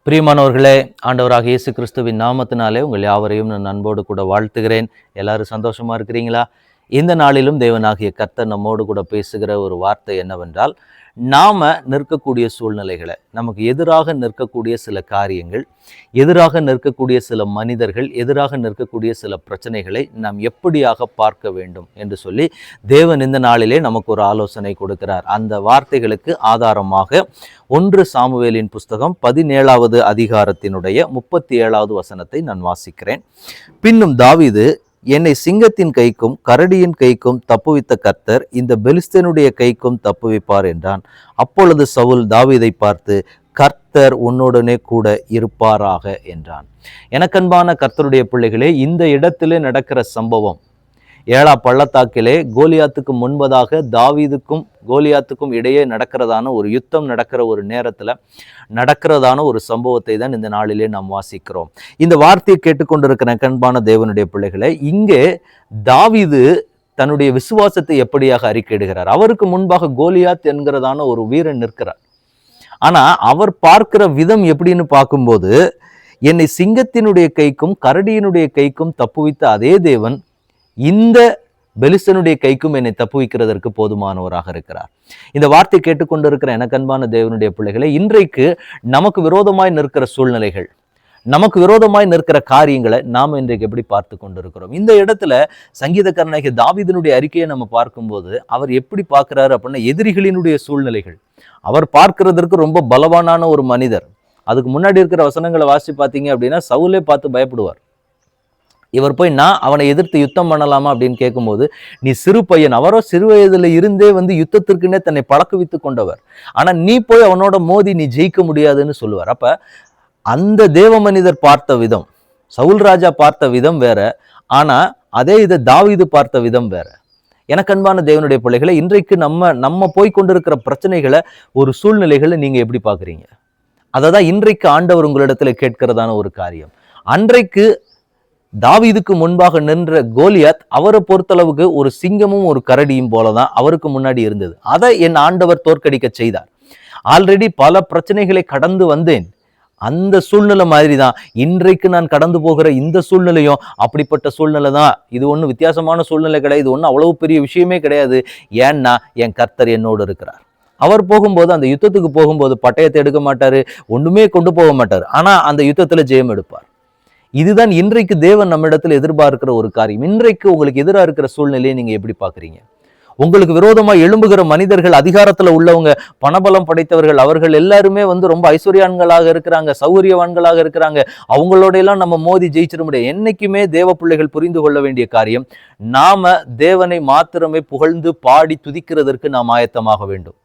பிரியமானவர்களே, ஆண்டவராக இயேசு கிறிஸ்துவின் நாமத்தினாலே உங்கள் யாவரையும் நான் அன்போடு கூட வாழ்த்துகிறேன். எல்லாரும் சந்தோஷமா இருக்கிறீங்களா? இந்த நாளிலும் தேவனாகிய கர்த்தர் நம்மோடு கூட பேசுகிற ஒரு வார்த்தை என்னவென்றால், நாம நிற்கக்கூடிய சூழ்நிலைகளை, நமக்கு எதிராக நிற்கக்கூடிய சில காரியங்கள், எதிராக நிற்கக்கூடிய சில மனிதர்கள், எதிராக நிற்கக்கூடிய சில பிரச்சனைகளை நாம் எப்படியாக பார்க்க வேண்டும் என்று சொல்லி தேவன் இந்த நாளிலே நமக்கு ஒரு ஆலோசனை கொடுக்கிறார். அந்த வார்த்தைகளுக்கு ஆதாரமாக 1 சாமுவேலின் புஸ்தகம் 17வது அதிகாரத்தினுடைய 37வது வசனத்தை நான் வாசிக்கிறேன். பின்னும் தாவீது, என்னை சிங்கத்தின் கைக்கும் கரடியின் கைக்கும் தப்புவித்த கர்த்தர் இந்த பெலிஸ்தனுடைய கைக்கும் தப்புவிப்பார் என்றான். அப்பொழுது சவுல் தாவீதை பார்த்து, கர்த்தர் உன்னுடனே கூட இருப்பாராக என்றான். எனக்கன்பான கர்த்தருடைய பிள்ளைகளே, இந்த இடத்திலே நடக்கிற சம்பவம் ஏலா பள்ளத்தாக்கிலே கோலியாத்துக்கு முன்பதாக தாவீதுக்கும் கோலியாத்துக்கும் இடையே நடக்கிறதான ஒரு யுத்தம் நடக்கிற ஒரு நேரத்தில் நடக்கிறதான ஒரு சம்பவத்தை தான் இந்த நாளிலே நாம் வாசிக்கிறோம். இந்த வார்த்தையை கேட்டுக்கொண்டிருக்கிற கண்பான தேவனுடைய பிள்ளைகளை, இங்கே தாவீது தன்னுடைய விசுவாசத்தை எப்படியாக அறிக்கையிடுகிறார். அவருக்கு முன்பாக கோலியாத் என்கிறதான ஒரு வீரன் நிற்கிறார். ஆனா அவர் பார்க்கிற விதம் எப்படின்னு பார்க்கும்போது, என்னை சிங்கத்தினுடைய கைக்கும் கரடியினுடைய கைக்கும் தப்புவித்த அதே தேவன் இந்த பெலிஸ்தனுடைய கைக்கும் என்னை தப்புவிக்கிறதற்கு போதுமானவராக இருக்கிறார். இந்த வார்த்தை கேட்டுக்கொண்டிருக்கிற எனக்கன்பான தேவனுடைய பிள்ளைகளை, இன்றைக்கு நமக்கு விரோதமாய் நிற்கிற சூழ்நிலைகள், நமக்கு விரோதமாய் நிற்கிற காரியங்களை நாம் இன்றைக்கு எப்படி பார்த்து கொண்டிருக்கிறோம்? இந்த இடத்துல சங்கீதக்காரனாகிய தாவீதினுடைய அறிக்கையை நம்ம பார்க்கும்போது அவர் எப்படி பார்க்கிறாரு அப்படின்னா, எதிரிகளினுடைய சூழ்நிலைகள். அவர் பார்க்கிறதற்கு ரொம்ப பலவானான ஒரு மனிதர். அதுக்கு முன்னாடி இருக்கிற வசனங்களை வாசி பார்த்தீங்க அப்படின்னா, சவுலே பார்த்து பயப்படுவார். இவர் போய் நான் அவனை எதிர்த்து யுத்தம் பண்ணலாமா அப்படின்னு கேட்கும்போது, நீ சிறு பையன், அவரோ சிறு வயதுல இருந்தே யுத்தத்திற்குன்னே தன்னை பழக்குவித்து கொண்டவர், ஆனா நீ போய் அவனோட மோதி நீ ஜெயிக்க முடியாதுன்னு சொல்லுவார். அப்ப அந்த தேவ மனிதர் பார்த்த விதம், சவுல் ராஜா பார்த்த விதம் வேற, ஆனா அதே இதை தாவீது பார்த்த விதம் வேற. எனக்கு அன்பான தேவனுடைய பிள்ளைகளை, இன்றைக்கு நம்ம போய் கொண்டிருக்கிற பிரச்சனைகளை, ஒரு சூழ்நிலைகளை நீங்க எப்படி பாக்குறீங்க? அததான் இன்றைக்கு ஆண்டவர் உங்களிடத்துல கேட்கிறதான ஒரு காரியம். அன்றைக்கு தாவீதுக்கு முன்பாக நின்ற கோலியாத் அவரை பொறுத்தளவுக்கு ஒரு சிங்கமும் ஒரு கரடியும் போலதான் அவருக்கு முன்னாடி இருந்தது. அதை என் ஆண்டவர் தோற்கடிக்க செய்தார். ஆல்ரெடி பல பிரச்சனைகளை கடந்து வந்தேன். அந்த சூழ்நிலை மாதிரி தான் இன்றைக்கு நான் கடந்து போகிற இந்த சூழ்நிலையும் அப்படிப்பட்ட சூழ்நிலை தான். இது ஒன்றும் வித்தியாசமான சூழ்நிலை கிடையாது, இது ஒன்றும் அவ்வளவு பெரிய விஷயமே கிடையாது. ஏன்னா என் கர்த்தர் என்னோடு இருக்கிறார். அவர் போகும்போது, அந்த யுத்தத்துக்கு போகும்போது பட்டயத்தை எடுக்க மாட்டாரு, ஒண்ணுமே கொண்டு போக மாட்டாரு, ஆனா அந்த யுத்தத்துல ஜெயம் எடுப்பார். இதுதான் இன்றைக்கு தேவன் நம்மிடத்தில் எதிர்பார்க்கிற ஒரு காரியம். இன்றைக்கு உங்களுக்கு எதிராக இருக்கிற சூழ்நிலையை நீங்க எப்படி பாக்குறீங்க? உங்களுக்கு விரோதமா எழும்புகிற மனிதர்கள், அதிகாரத்துல உள்ளவங்க, பணபலம் படைத்தவர்கள், அவர்கள் எல்லாருமே ரொம்ப ஐஸ்வர்யான்களாக இருக்கிறாங்க, சௌகரியவான்களாக இருக்கிறாங்க. அவங்களோட எல்லாம் நம்ம மோதி ஜெயிச்சிட முடியாது. என்னைக்குமே தேவ பிள்ளைகள் புரிந்து கொள்ள வேண்டிய காரியம், நாம தேவனை மாத்திரமே புகழ்ந்து பாடி துதிக்கிறதற்கு நாம் ஆயத்தமாக வேண்டும்.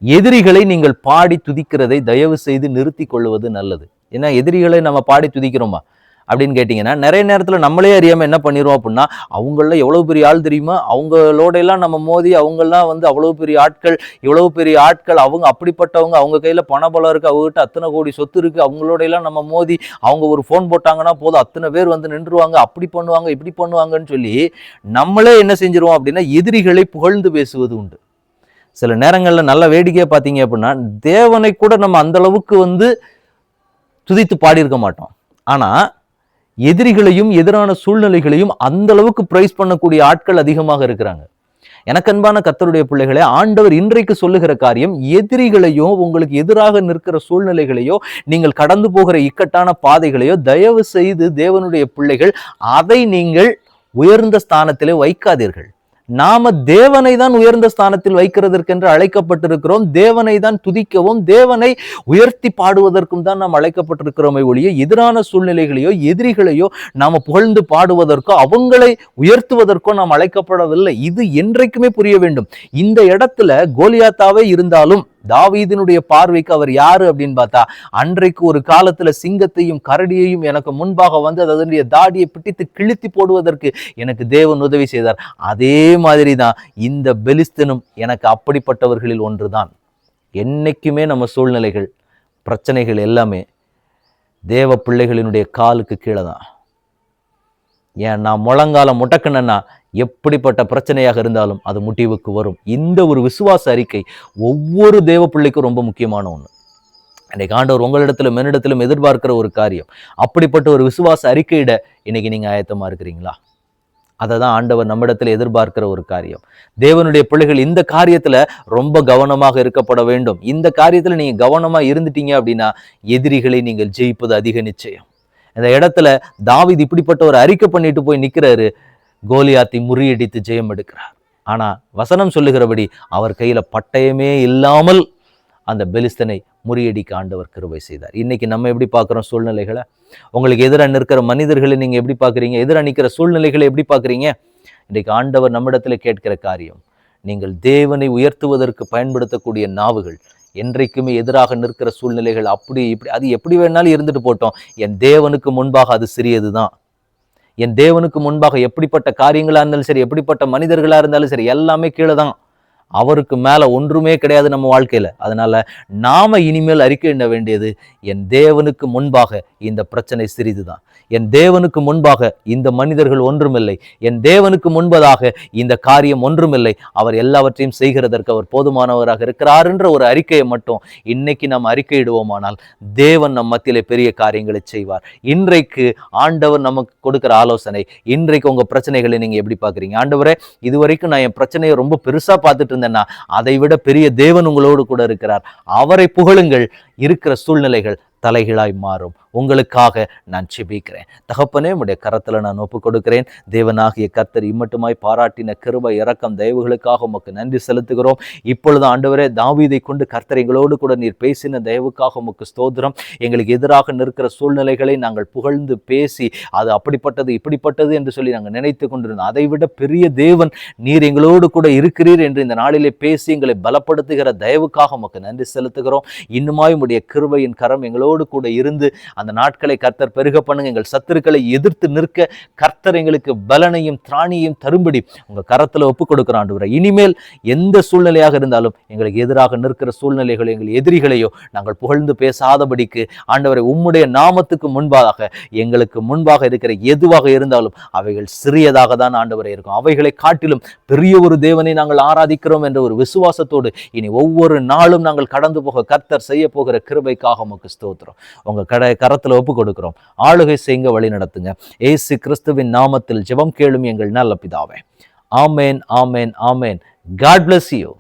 எதிரிகளை நீங்கள் பாடி துதிக்கிறதை தயவு செய்து நிறுத்தி கொள்வது நல்லது. ஏன்னா எதிரிகளை நம்ம பாடி துதிக்கிறோமா அப்படின்னு கேட்டிங்கன்னா, நிறைய நேரத்தில் நம்மளே அறியாமல் என்ன பண்ணிடுவோம் அப்படின்னா, அவங்கள எவ்வளோ பெரிய ஆள் தெரியுமா, அவங்களோட எல்லாம் நம்ம மோதி, அவங்கெல்லாம் அவ்வளோ பெரிய ஆட்கள், இவ்வளவு பெரிய ஆட்கள், அவங்க அப்படிப்பட்டவங்க, அவங்க கையில் பணபலம் இருக்குது, அவங்ககிட்ட அத்தனை கோடி சொத்து இருக்குது, அவங்களோட எல்லாம் நம்ம மோதி, அவங்க ஒரு ஃபோன் போட்டாங்கன்னா போதும் அத்தனை பேர் நின்றுவாங்க, அப்படி பண்ணுவாங்க இப்படி பண்ணுவாங்கன்னு சொல்லி நம்மளே என்ன செஞ்சிருவோம் அப்படின்னா, எதிரிகளை புகழ்ந்து பேசுவது உண்டு. சில நேரங்களில் நல்ல வேடிக்கையாக பார்த்தீங்க அப்படின்னா, தேவனை கூட நம்ம அந்த அளவுக்கு துதித்து பாடியிருக்க மாட்டோம். ஆனால் எதிரிகளையும் எதிரான சூழ்நிலைகளையும் அந்த அளவுக்கு பிரைஸ் பண்ணக்கூடிய ஆட்கள் அதிகமாக இருக்கிறாங்க. எனக்கு அன்பான கர்த்தருடைய பிள்ளைகளே, ஆண்டவர் இன்றைக்கு சொல்லுகிற காரியம், எதிரிகளையோ உங்களுக்கு எதிராக நிற்கிற சூழ்நிலைகளையோ, நீங்கள் கடந்து போகிற இக்கட்டான பாதைகளையோ, தயவு செய்து தேவனுடைய பிள்ளைகள் அதை நீங்கள் உயர்ந்த ஸ்தானத்திலே வைக்காதீர்கள். நாம தேவனை தான் உயர்ந்த ஸ்தானத்தில் வைக்கிறதற்கென்று அழைக்கப்பட்டிருக்கிறோம். தேவனை தான் துதிக்கவும், தேவனை உயர்த்தி பாடுவதற்கும் தான் நாம் அழைக்கப்பட்டிருக்கிறோமே ஒழிய, எதிரான சூழ்நிலைகளையோ எதிரிகளையோ நாம புகழ்ந்து பாடுவதற்கோ அவங்களை உயர்த்துவதற்கோ நாம் அழைக்கப்படவில்லை. இது என்றைக்குமே புரிய வேண்டும். இந்த இடத்துல கோலியாத்தாவே இருந்தாலும் தாவீதினுடைய பார்வைக்கு அவர் யாரு அப்படின்னு பார்த்தா, அன்றைக்கு ஒரு காலத்துல சிங்கத்தையும் கரடியையும் எனக்கு முன்பாக அதனுடைய தாடியை பிடித்து கிழித்து போடுவதற்கு எனக்கு தேவன் உதவி செய்தார். அதே மாதிரிதான் இந்த பெலிஸ்தனும் எனக்கு அப்படிப்பட்டவர்களில் ஒன்றுதான். என்னைக்குமே நம்ம சூழ்நிலைகள், பிரச்சனைகள் எல்லாமே தேவ பிள்ளைகளினுடைய காலுக்கு கீழே தான். ஏன் நான் முழங்கால முடக்கணுன்னா எப்படிப்பட்ட பிரச்சனையாக இருந்தாலும் அது முடிவுக்கு வரும். இந்த ஒரு விசுவாச அறிக்கை ஒவ்வொரு தேவ பிள்ளைக்கும் ரொம்ப முக்கியமான ஒன்று. இன்னைக்கு ஆண்டவர் உங்களிடத்திலும் என்னிடத்திலும் எதிர்பார்க்கிற ஒரு காரியம். அப்படிப்பட்ட ஒரு விசுவாச அறிக்கையிட இன்னைக்கு நீங்க ஆயத்தமா இருக்கிறீங்களா? அதை தான் ஆண்டவர் நம்மிடத்தில் எதிர்பார்க்கிற ஒரு காரியம். தேவனுடைய பிள்ளைகள் இந்த காரியத்துல ரொம்ப கவனமாக இருக்கப்பட வேண்டும். இந்த காரியத்துல நீங்க கவனமா இருந்துட்டீங்க அப்படின்னா எதிரிகளை நீங்கள் ஜெயிப்பது அதிக நிச்சயம். இந்த இடத்துல தாவீது இப்படிப்பட்ட ஒரு அறிக்கை பண்ணிட்டு போய் நிக்கிறாரு. கோலியாத்தை முறியடித்து ஜெயம் எடுக்கிறார். ஆனா வசனம் சொல்லுகிறபடி அவர் கையில பட்டயமே இல்லாமல் அந்த பெலிஸ்தனை முறியடிக்க ஆண்டவர் கிருபை செய்தார். இன்னைக்கு நம்ம எப்படி பார்க்குறோம் சூழ்நிலைகளை? உங்களுக்கு எதிராக நிற்கிற மனிதர்களை நீங்க எப்படி பார்க்குறீங்க? எதிராக நிற்கிற சூழ்நிலைகளை எப்படி பார்க்குறீங்க? இன்றைக்கு ஆண்டவர் நம்மிடத்துல கேட்கிற காரியம், நீங்கள் தேவனை உயர்த்துவதற்கு பயன்படுத்தக்கூடிய நாவுகள் என்றைக்குமே எதிராக நிற்கிற சூழ்நிலைகள் அப்படி இப்படி அது எப்படி வேணாலும் இருந்துட்டு போட்டோம், என் தேவனுக்கு முன்பாக அது சிறியதுதான். என் தேவனுக்கு முன்பாக எப்படிப்பட்ட காரியங்களா இருந்தாலும் சரி, எப்படிப்பட்ட மனிதர்களா இருந்தாலும் சரி, எல்லாமே கீழே தான். அவருக்கு மேல ஒன்றுமே கிடையாது நம்ம வாழ்க்கையில. அதனால நாம இனிமேல் அறிக்கை எண்ண வேண்டியது, என் தேவனுக்கு முன்பாக இந்த பிரச்சனை சிறிதுதான். என் தேவனுக்கு முன்பாக இந்த மனிதர்கள் ஒன்றுமில்லை. என் தேவனுக்கு முன்பதாக இந்த காரியம் ஒன்றுமில்லை. அவர் எல்லாவற்றையும் செய்கிறதற்கு அவர் போதுமானவராக இருக்கிறார் என்ற ஒரு அறிக்கையை மட்டும் இன்னைக்கு நாம் அறிக்கையிடுவோமானால் தேவன் நம் மத்தியிலே பெரிய காரியங்களை செய்வார். இன்றைக்கு ஆண்டவர் நமக்கு கொடுக்கிற ஆலோசனை, இன்றைக்கு உங்க பிரச்சனைகளை நீங்க எப்படி பாக்குறீங்க? ஆண்டவரே, இதுவரைக்கும் நான் என் பிரச்சனையை ரொம்ப பெருசா பார்த்துட்டு இருந்தேன்னா அதை விட பெரிய தேவன் உங்களோடு கூட இருக்கிறார். அவரை புகழுங்கள். இருக்கிற சூழ்நிலைகள் தலைகளாய் மாறும். உங்களுக்காக நான் செபிக்கிறேன். தகப்பனே, உடைய கரத்துல நான் ஒப்பு கொடுக்கிறேன். தேவனாகிய கர்த்தர் இம்மட்டுமாய் பாராட்டின கிருபை, இரக்கம், தயவுகளுக்காக உமக்கு நன்றி செலுத்துகிறோம். இப்பொழுது ஆண்டவரே, தாவீதை கொண்டு கர்த்தர் எங்களோடு கூட நீர் பேசின தயவுக்காக உமக்கு ஸ்தோத்திரம். எங்களுக்கு எதிராக நிற்கிற சூழ்நிலைகளை நாங்கள் புகழ்ந்து பேசி அது அப்படிப்பட்டது இப்படிப்பட்டது என்று சொல்லி நாங்கள் நினைத்து கொண்டிருந்தோம். அதை விட பெரிய தேவன் நீர் எங்களோடு கூட இருக்கிறீர் என்று இந்த நாளிலே பேசி எங்களை பலப்படுத்துகிற தயவுக்காக உமக்கு நன்றி செலுத்துகிறோம். இன்னுமாய் உடைய கிருபையின் கரம் எங்களோடு கூட இருந்து அந்த நாட்களை கர்த்தர் பெருக பண்ணுங்க. எங்கள் சத்துருக்களை எதிர்த்து நிற்க கர்த்தர் எங்களுக்கு பலனையும் திராணியையும் தரும்படி உங்க கரத்துல ஒப்பு கொடுக்கிற ஆண்டவரே, இனிமேல் எந்த சூழ்நிலையாக இருந்தாலும் எங்களுக்கு எதிராக நிற்கிற சூழ்நிலைகள், எங்கள் எதிரிகளையோ நாங்கள் புகழ்ந்து பேசாதபடிக்கு ஆண்டவரை உம்முடைய நாமத்துக்கு முன்பாக எங்களுக்கு முன்பாக இருக்கிற எதுவாக இருந்தாலும் அவைகள் சிறியதாக தான் ஆண்டவரே இருக்கும். அவைகளை காட்டிலும் பெரிய ஒரு தேவனை நாங்கள் ஆராதிக்கிறோம் என்ற ஒரு விசுவாசத்தோடு இனி ஒவ்வொரு நாளும் நாங்கள் கடந்து போக கர்த்தர் செய்ய போகிற கிருபைக்காக உமக்கு ஸ்தோத்திரம். உங்க கரத்துல ஒப்பு கொடுக்கிறோம். ஆளுகை செய்யுங்க, வழி நடத்துங்க. இயேசு கிறிஸ்துவின் நாமத்தில் ஜெபம் கேளும் எங்கள் நல்ல பிதாவே. ஆமேன், ஆமேன், ஆமேன். God bless you.